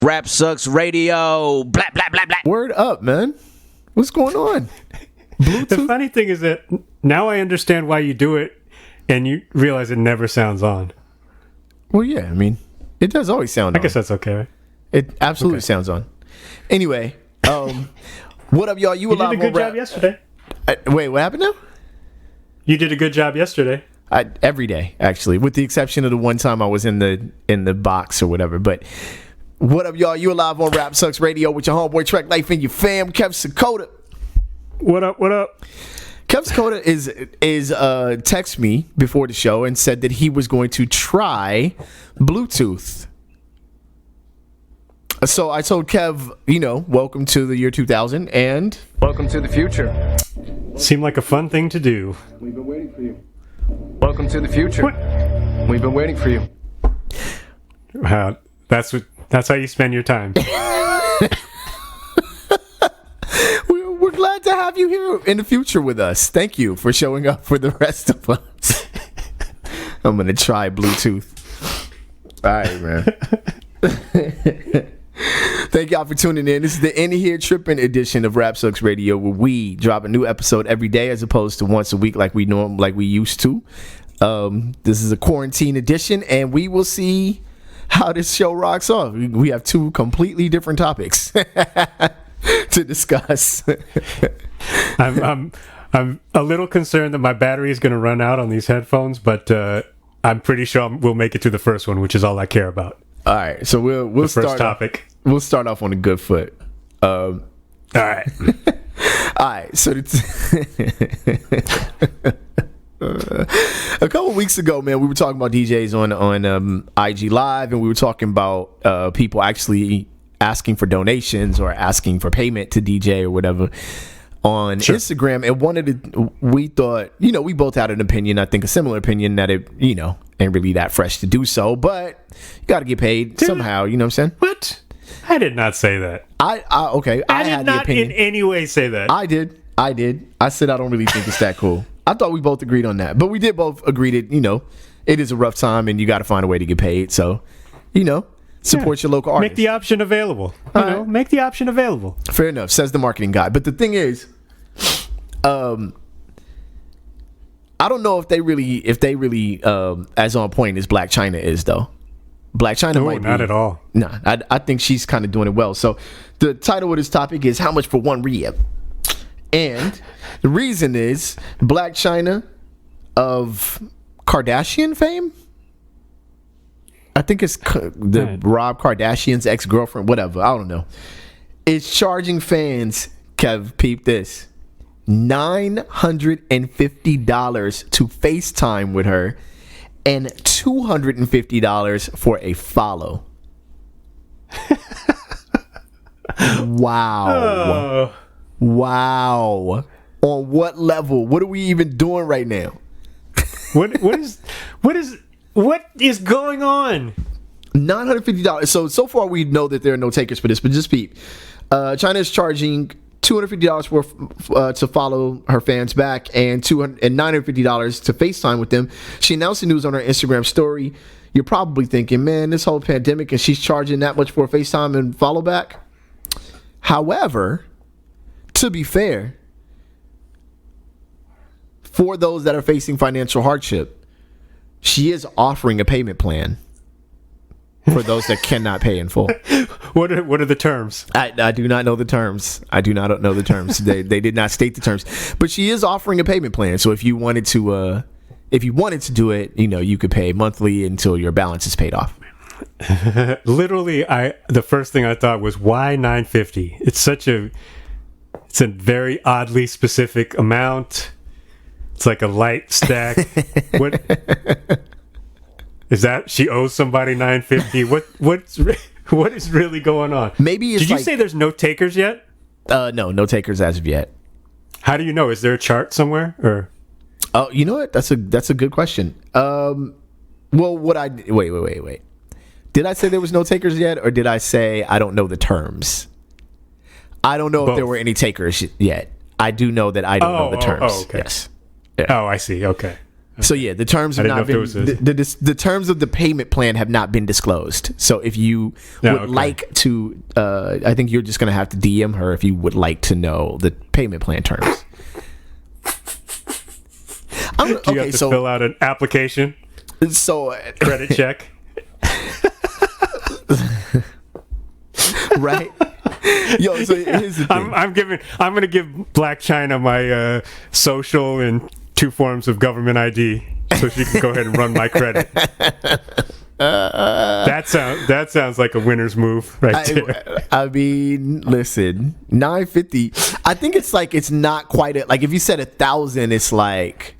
Rap Sucks Radio. Blah, blah, blah, blah. Word up, man. What's going on? Bluetooth? The funny thing is that now I understand why you do it, and you realize it never sounds on. Well, yeah, I mean, it does always sound on. I guess that's okay, right? It absolutely sounds on. Anyway, what up, y'all? You did a good job yesterday. Wait, what happened now? You did a good job yesterday. Every day, actually, with the exception of the one time I was in the box or whatever. But what up, y'all? You alive on Rap Sucks Radio with your homeboy Trek Life and your fam, Kev Sakota. What up? What up? Kev Sakota is text me before the show and said that he was going to try Bluetooth. So I told Kev, welcome to the year 2000 and welcome to the future. Seemed like a fun thing to do. We've been waiting for you. Welcome to the future. What? We've been waiting for you. That's how you spend your time. We're glad to have you here in the future with us. Thank you for showing up for the rest of us. I'm going to try Bluetooth. All right, man. Thank y'all for tuning in. This is the In Here Trippin' edition of Rap Sucks Radio, where we drop a new episode every day as opposed to once a week like we used to. This is a quarantine edition, and we will see how this show rocks off. We have two completely different topics to discuss. I'm a little concerned that my battery is going to run out on these headphones, but I'm pretty sure we'll make it to the first one, which is all I care about. All right, so we'll start first topic. We'll start off on a good foot. All right. All right. So a couple weeks ago, man, we were talking about DJs on IG Live, and we were talking about people actually asking for donations or asking for payment to DJ or whatever on Instagram. And we thought, we both had an opinion, I think a similar opinion, that it, ain't really that fresh to do so, but you got to get paid somehow. You know what I'm saying? What? I did not say that. Okay. I did not in any way say that. I did. I said I don't really think it's that cool. I thought we both agreed on that, but we did both agree that, it is a rough time and you got to find a way to get paid. So, support your local artist. Make the option available. Make the option available. Fair enough, says the marketing guy. But the thing is, I don't know if they really as on point as Black China is, though. Black China might be. Not at all. Nah, I think she's kind of doing it well. So the title of this topic is How Much for One Rib? And the reason is Black China of Kardashian fame. I think it's Rob Kardashian's ex-girlfriend, whatever. I don't know. Is charging fans, Kev, peep this, $950 to FaceTime with her and $250 for a follow. Wow. Wow. On what level? What are we even doing right now? What is going on? $950. So far we know that there are no takers for this, but just peep. China is charging $250 to follow her fans back and $950 to FaceTime with them. She announced the news on her Instagram story. You're probably thinking, man, this whole pandemic and she's charging that much for a FaceTime and follow back. However, to be fair, for those that are facing financial hardship, she is offering a payment plan for those that cannot pay in full. What are the terms? I do not know the terms. They did not state the terms, but she is offering a payment plan. So if you wanted to do it, you could pay monthly until your balance is paid off. Literally, the first thing I thought was, why $950? It's a very oddly specific amount. It's like a light stack. What is that? She owes somebody $950. What is really going on? Maybe it's Did you say there's no takers yet? No takers as of yet. How do you know? Is there a chart somewhere? Or you know what? That's a good question. Wait. Did I say there was no takers yet, or did I say I don't know the terms? I don't know if there were any takers yet. I do know that I don't know the terms. Okay. Yes. Yeah. Oh, I see. Okay. So yeah, the terms have not been the terms of the payment plan have not been disclosed. So if you would like to, I think you're just gonna have to DM her if you would like to know the payment plan terms. Do you have to fill out an application? So credit check. Right. Yo, so here's the thing. I'm gonna give Black China my social and 2 forms of government ID so she can go ahead and run my credit. That sounds like a winner's move right there. I mean, listen, 950. I think it's not quite like if you said 1,000, it's like,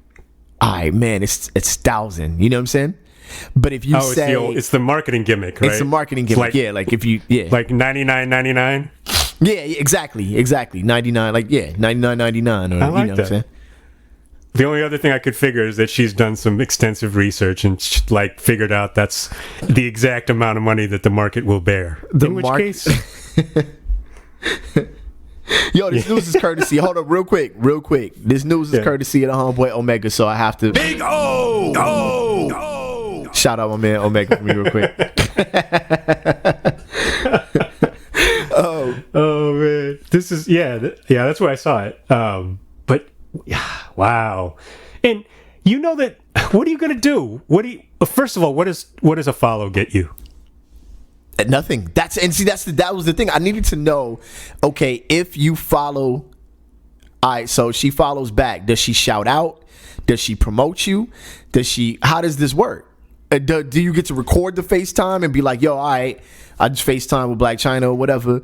all right, man, it's 1,000. You know what I'm saying? But if you say it's the marketing gimmick, right? It's a marketing gimmick, like if you like 99.99. Yeah, exactly, 99, like 99.99, or I like you know that. What I'm saying? The only other thing I could figure is that she's done some extensive research and figured out that's the exact amount of money that the market will bear. In which case, yo, this news is courtesy. Hold up, real quick. This news is courtesy of the homeboy Omega, so I have to. Big O! Shout out my man Omega for me real quick. Oh man, this is that's where I saw it. But wow, and you know that. What are you gonna do? First of all, what does a follow get you? Nothing. That was the thing. I needed to know. Okay, if you follow, all right. So she follows back. Does she shout out? Does she promote you? How does this work? Do you get to record the FaceTime and be like, yo, all right, I just FaceTime with Black China or whatever?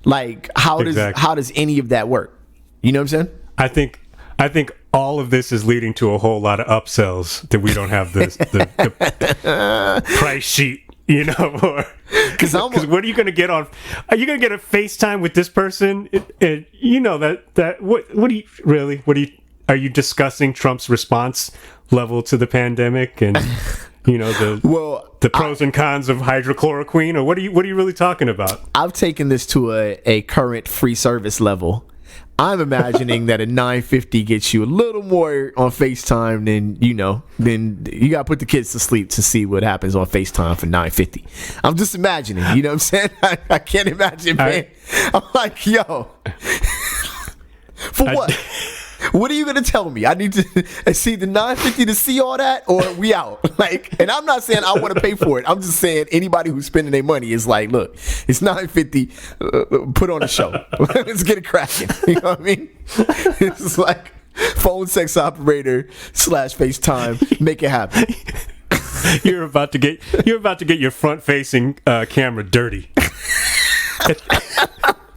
Like, how does any of that work? You know what I'm saying? I think all of this is leading to a whole lot of upsells that we don't have the price sheet, you know, because what are you going to get on? Are you going to get a FaceTime with this person? You know that what do you really? Are you discussing Trump's response level to the pandemic and you know the pros and cons of hydrochloroquine, or what are you really talking about? I've taken this to a current free service level. I'm imagining that a 950 gets you a little more on FaceTime than you got to put the kids to sleep to see what happens on FaceTime for 950. I'm just imagining, you know what I'm saying? I can't imagine, man. I'm like, yo, for what? What are you gonna tell me? I need to see the 950 to see all that, or we out? Like, and I'm not saying I want to pay for it. I'm just saying anybody who's spending their money is like, look, it's 950. Put on a show. Let's get it cracking. You know what I mean? It's like phone sex operator / FaceTime. Make it happen. You're about to get your front facing camera dirty.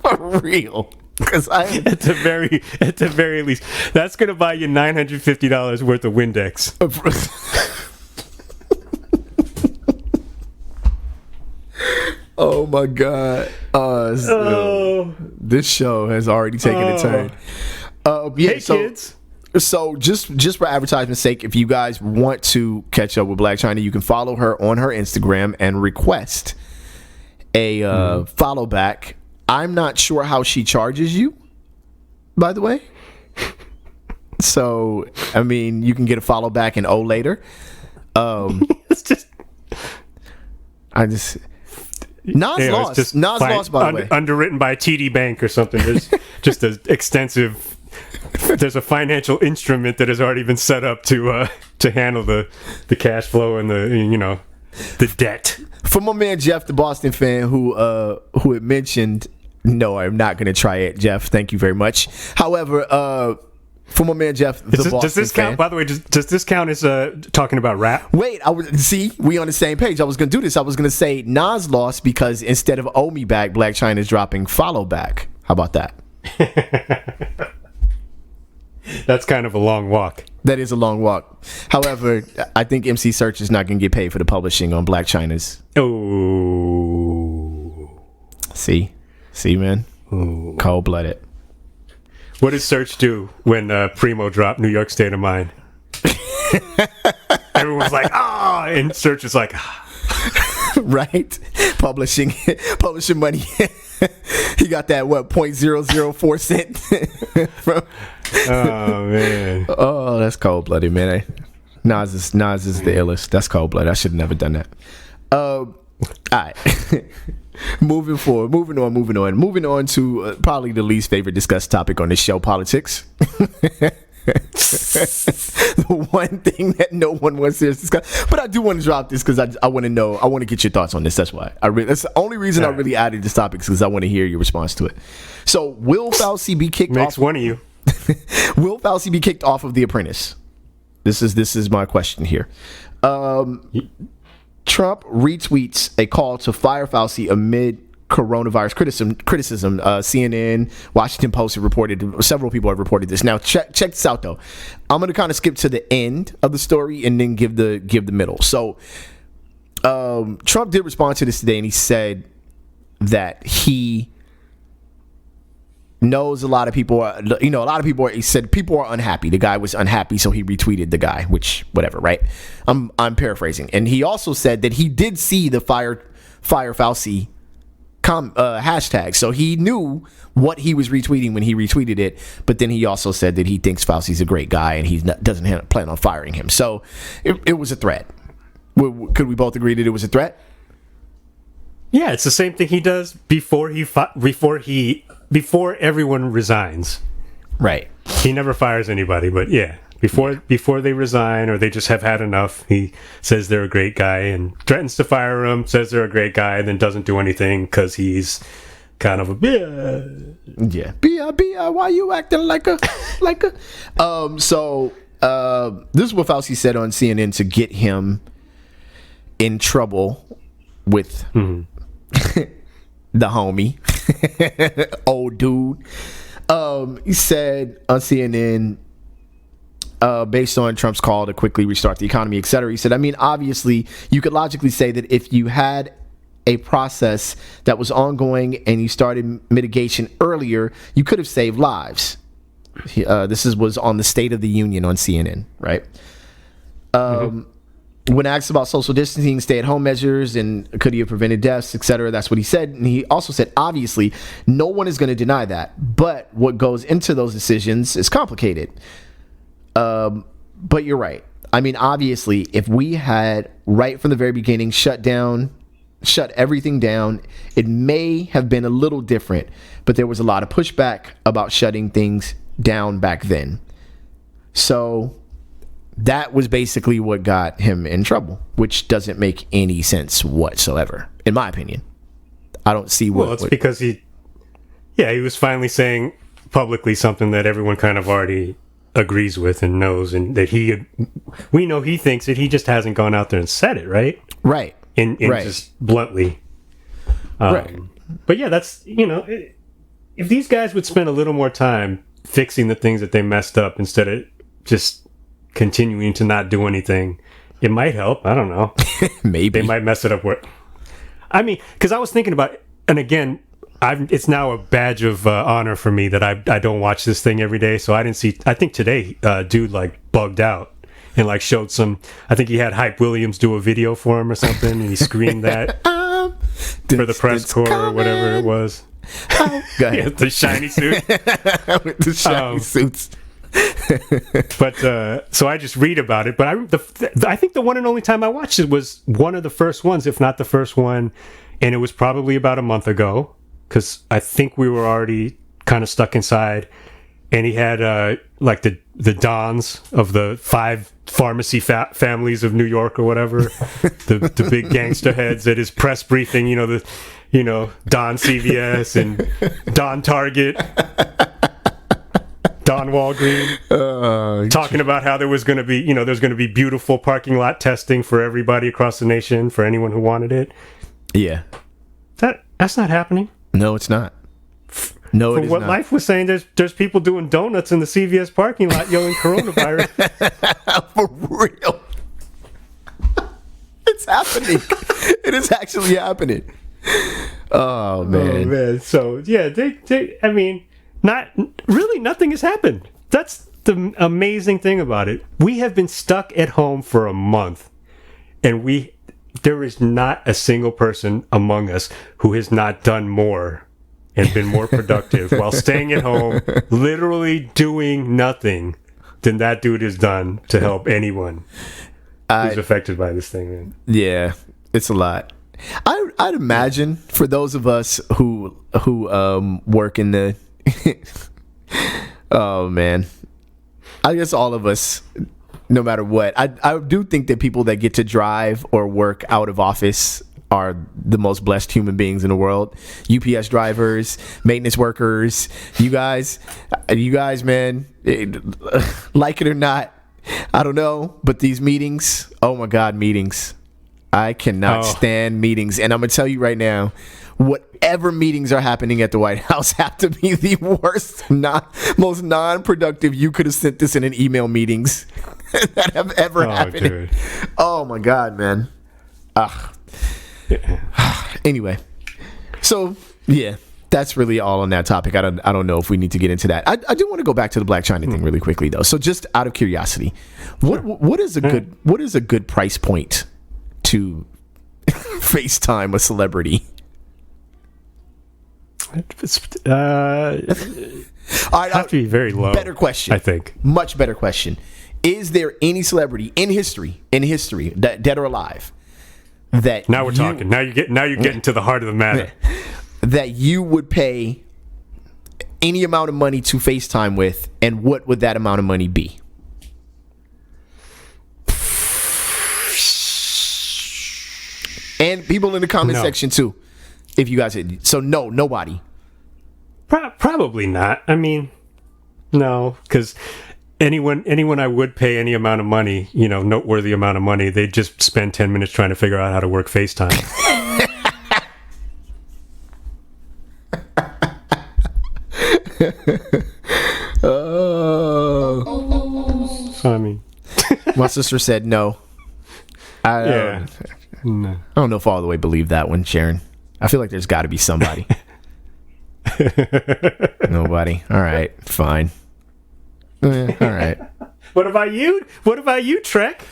For real. Because at the very least, that's gonna buy you $950 worth of Windex. Oh my god! This show has already taken a turn. Kids. So just for advertisement's sake, if you guys want to catch up with Black China, you can follow her on her Instagram and request a follow back. I'm not sure how she charges you, by the way. So, I mean, you can get a follow back and later. It's just... Nas lost, by the way. Underwritten by TD Bank or something. There's just an extensive... There's a financial instrument that has already been set up to handle the cash flow and the debt. For my man Jeff, the Boston fan, who had mentioned, no, I'm not going to try it, Jeff. Thank you very much. However, for my man Jeff, does this count? By the way, does this count as talking about rap? Wait, we on the same page. I was going to do this. I was going to say Nas lost because instead of owe me back, Black China is dropping follow back. How about that? That's kind of a long walk. That is a long walk. However, I think MC Search is not going to get paid for the publishing on Black China's. Oh. See, man. Ooh. Cold-blooded. What does Search do when Primo dropped New York State of Mind? Everyone's like, and Search is like, right? Publishing money. He got that 0.004 cent from. Oh man. Oh, that's cold blooded, man. Nas is the illest. That's cold blood. I should have never done that. All right. Moving on to probably the least favorite discussed topic on this show, politics. The one thing that no one wants to discuss, but I do want to drop this because I want to know. I want to get your thoughts on this. That's why that's the only reason I really added this topic, because I want to hear your response to it. So, will Fauci be kicked Makes off? one of you. Will Fauci be kicked off of The Apprentice? This is my question here. Trump retweets a call to fire Fauci amid coronavirus criticism. CNN, Washington Post have reported. Several people have reported this. Now, check this out though. I'm going to kind of skip to the end of the story and then give the middle. So, Trump did respond to this today, and he said that he knows a lot of people are, he said people are unhappy. The guy was unhappy, so he retweeted the guy, which, whatever, right? I'm paraphrasing. And he also said that he did see the fire Fauci hashtag, so he knew what he was retweeting when he retweeted it. But then he also said that he thinks Fauci's a great guy and he doesn't plan on firing him. So it was a threat. Could we both agree that it was a threat? Yeah, it's the same thing he does before everyone resigns. Right. He never fires anybody, but yeah, before they resign or they just have had enough, he says they're a great guy and threatens to fire them, says they're a great guy, and then doesn't do anything because he's kind of a yeah. Why you acting like a So this is what Fauci said on CNN to get him in trouble with the homie, old dude. He said on CNN, based on Trump's call to quickly restart the economy, etc. He said, I mean, obviously, you could logically say that if you had a process that was ongoing and you started mitigation earlier, you could have saved lives. This was on the State of the Union on CNN, right? When asked about social distancing, stay-at-home measures, and could he have prevented deaths, etc., that's what he said. And he also said, obviously, no one is going to deny that. But what goes into those decisions is complicated. But you're right. I mean, obviously, if we had, right from the very beginning, shut everything down, it may have been a little different. But there was a lot of pushback about shutting things down back then. So that was basically what got him in trouble, which doesn't make any sense whatsoever, in my opinion. I don't see what. Well, it's because he was finally saying publicly something that everyone kind of already agrees with and knows, and that we know he thinks it. He just hasn't gone out there and said it, right? Right. In right. Just bluntly. Right. But yeah, that's, if these guys would spend a little more time fixing the things that they messed up instead of just continuing to not do anything, it might help. I don't know. Maybe they might mess it up. I mean, because I was thinking about, and again, it's now a badge of honor for me that I don't watch this thing every day. So I didn't see. I think today, dude like bugged out and like showed some. I think he had Hype Williams do a video for him or something, and he screened that for the press corps or whatever it was. Go ahead. Yeah, the shiny suit. With the shiny suits. But so I just read about it. But I think the one and only time I watched it was one of the first ones, if not the first one, and it was probably about a month ago, because I think we were already kind of stuck inside. And he had like the dons of the 5 pharmacy families of New York or whatever, the big gangster heads at his press briefing. Don CVS and Don Target. Don Walgreen talking about how there was going to be, there's going to be beautiful parking lot testing for everybody across the nation for anyone who wanted it. Yeah, that's not happening. No, it's not. No, From what Life was saying, there's people doing donuts in the CVS parking lot yelling coronavirus. For real, it's happening. It is actually happening. Oh man. So yeah, they I mean. Nothing has happened. That's the amazing thing about it. We have been stuck at home for a month, and there is not a single person among us who has not done more and been more productive while staying at home, literally doing nothing than that dude has done to help anyone who's affected by this thing, man. Yeah, it's a lot. I'd imagine for those of us who work in the oh man, I guess all of us, no matter what, I do think that people that get to drive or work out of office are the most blessed human beings in the world. UPS drivers, maintenance workers, you guys, man, like it or not, I don't know, but these meetings, oh my God, meetings. I cannot stand meetings. And I'm going to tell you right now, whatever meetings are happening at the White House have to be the worst, most non-productive. You could have sent this in an email meetings that have ever happened. Dude. Oh my God, man. Anyway, so yeah, that's really all on that topic. I don't know if we need to get into that. I do want to go back to the Black China thing really quickly though. So just out of curiosity, what is a good price point to FaceTime a celebrity? Have to be very low. Better question. I think. Much better question. Is there any celebrity in history, that dead or alive, that now we're talking? Now you're getting to the heart of the matter. That you would pay any amount of money to FaceTime with, and what would that amount of money be? And people in the comment section too, if you guys had. So no, nobody. Probably not. I mean, no, because anyone I would pay any amount of money, noteworthy amount of money, they just spend 10 minutes trying to figure out how to work FaceTime. So, I mean, my sister said no. No. I don't know if I all the way believe that one, Sharon. I feel like there's got to be somebody. Nobody. All right, fine. All right. What about you, Trek?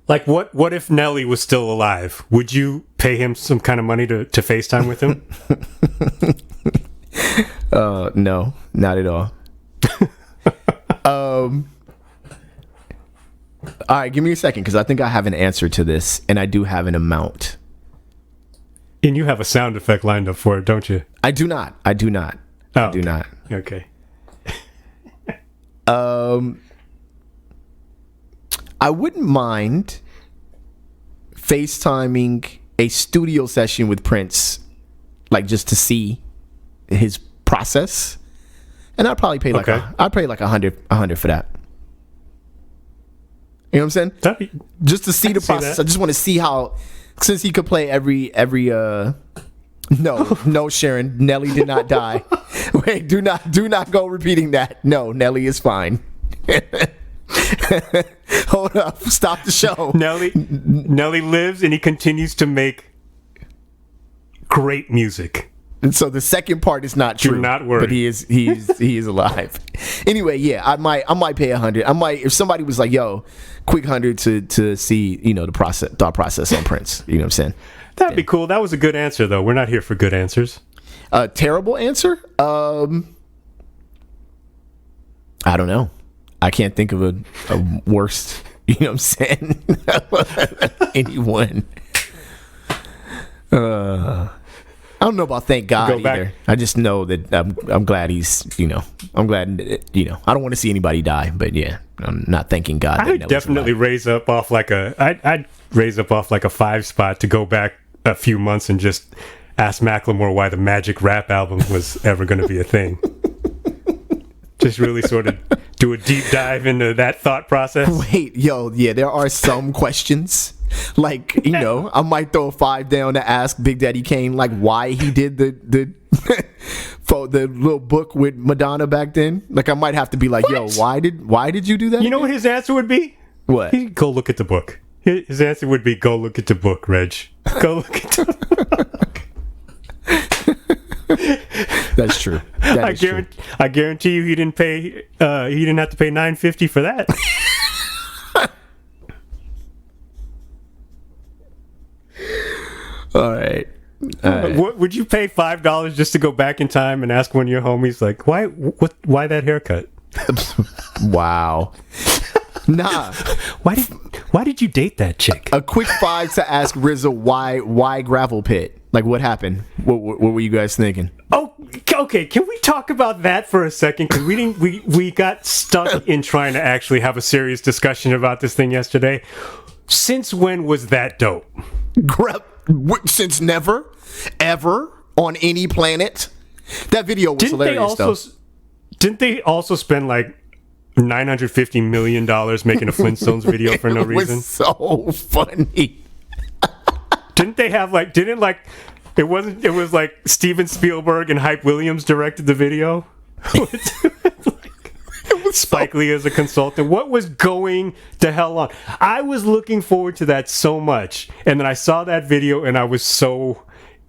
Like, what if Nelly was still alive? Would you pay him some kind of money to FaceTime with him? No, not at all. All right, give me a second, because I think I have an answer to this, and I do have an amount. And you have a sound effect lined up for it, don't you? I do not. Oh, I do not. Okay. I wouldn't mind FaceTiming a studio session with Prince, like just to see his process, and I'd probably pay like $100 for that. You know what I'm saying? Just to see the process. I just want to see how, since he could play every no, Sharon, Nelly did not die. Wait, do not go repeating that. No, Nelly is fine. Hold up, stop the show. Nelly lives and he continues to make great music. And so the second part is not true. Do not worry. But he is alive. Anyway, yeah, I might pay $100. If somebody was like, yo, quick $100 to see, the thought process on Prince. You know what I'm saying? That'd be cool. That was a good answer though. We're not here for good answers. Terrible answer? I don't know. I can't think of a worst, you know what I'm saying? Anyone. I don't know about thank God either. I just know that I'm glad he's, I'm glad, I don't want to see anybody die, but yeah, I'm not thanking God. I'd definitely raise up off I'd raise up off like a 5 spot to go back a few months and just ask Macklemore why the Magic rap album was ever going to be a thing. Just really sort of do a deep dive into that thought process. Wait, yeah, there are some questions. Like, I might throw a 5 down to ask Big Daddy Kane, like, why he did the for the little book with Madonna back then. Like, I might have to be like, yo, why did you do that? You know what his answer would be? What? He'd go look at the book. His answer would be, go look at the book, Reg. Go look at the book. That's true. I guarantee you he didn't have to pay $9.50 for that. All right. Would you pay $5 just to go back in time and ask one of your homies, like, why that haircut? Wow. Nah. Why did you date that chick? A quick 5 to ask RZA why gravel pit? Like, what happened? What were you guys thinking? Oh, okay. Can we talk about that for a second? Because we got stuck in trying to actually have a serious discussion about this thing yesterday. Since when was that dope? Since never, ever on any planet. That video was hilarious, though. Didn't they also spend like $950 million making a Flintstones video for no reason? It was so funny. Didn't they have it was like Steven Spielberg and Hype Williams directed the video? It was Spike Lee as a consultant. What was going the hell on? I was looking forward to that so much, and then I saw that video, and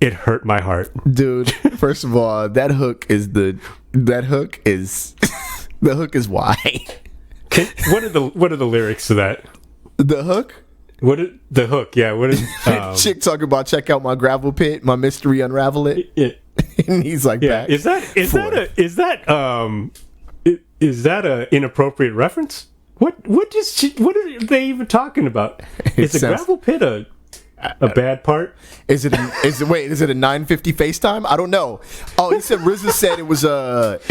it hurt my heart. Dude, first of all, the hook is why. What are the lyrics to that? The hook? The hook? Yeah. What is chick talking about? Check out my gravel pit, my mystery, unravel it. Yeah. And he's like, yeah. Back Is that a inappropriate reference? What are they even talking about? Is a gravel pit a bad part? Is it a 950 FaceTime? I don't know. Oh, he said RZA said it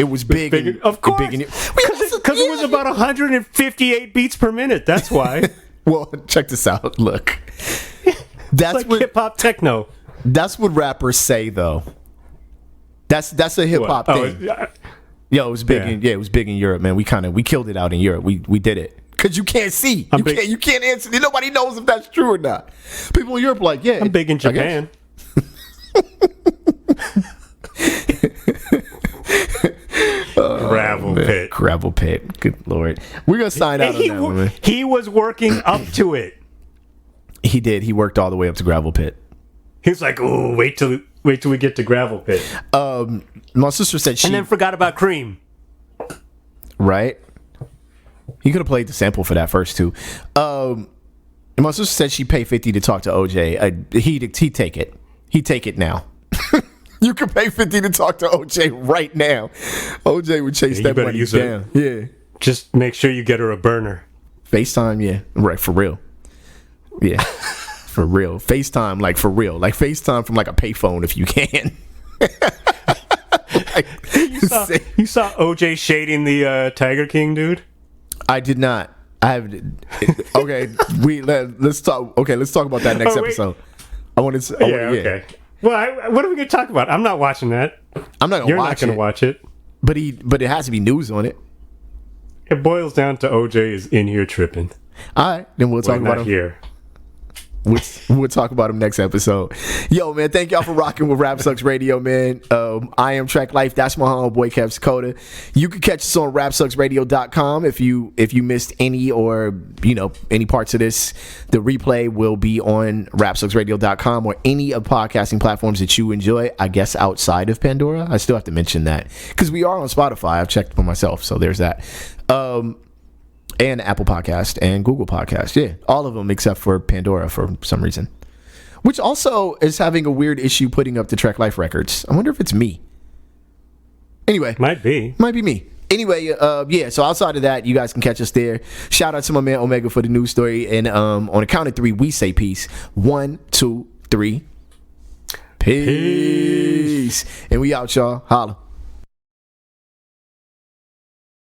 was big. Of course, because it was about 158 beats per minute. That's why. Well, check this out. Look, that's like hip hop techno. That's what rappers say, though. That's a hip hop thing. Yo, it was big. It was big in Europe, man. We killed it out in Europe. We did it because you can't see. You can't answer. Nobody knows if that's true or not. People in Europe are like, yeah. I'm big in Japan. Gravel pit. Good Lord. We're gonna sign out on that one, man. He was working up to it. He did. He worked all the way up to gravel pit. He was like, "Oh, wait till we get to gravel pit." My sister said and then forgot about cream. Right? He could have played the sample for that first too. My sister said she paid $50 to talk to OJ. He'd take it. He'd take it now. You could pay $50 to talk to OJ right now. OJ would chase that money down. Yeah. Just make sure you get her a burner. FaceTime, yeah. Right, for real. Yeah. For real. FaceTime, like for real. Like FaceTime from like a payphone if you can. You saw OJ shading the Tiger King dude? I did not. Okay, let's talk about that next episode. I want to okay. Well, what are we going to talk about? I'm not watching that. I'm not going to watch it. You're not going to watch it. But it has to be news on it. It boils down to OJ is in here tripping. All right, then we'll talk about him here. We'll talk about him next episode. Yo, man, thank y'all for rocking with Rap Sucks Radio, man. I am Track Life. That's my homeboy Kev Dakota. You can catch us on rapsucksradio.com if you missed any or any parts of this. The replay will be on rapsucksradio.com or any of podcasting platforms that you enjoy. I guess outside of Pandora. I still have to mention that because we are on Spotify. I've checked for myself, so there's that. And Apple Podcast and Google Podcast. Yeah, all of them except for Pandora for some reason. Which also is having a weird issue putting up the Trek Life records. I wonder if it's me. Anyway. Might be me. Anyway, so outside of that, you guys can catch us there. Shout out to my man Omega for the news story. And on a count of 3, we say peace. 1, 2, 3. Peace. And we out, y'all. Holla.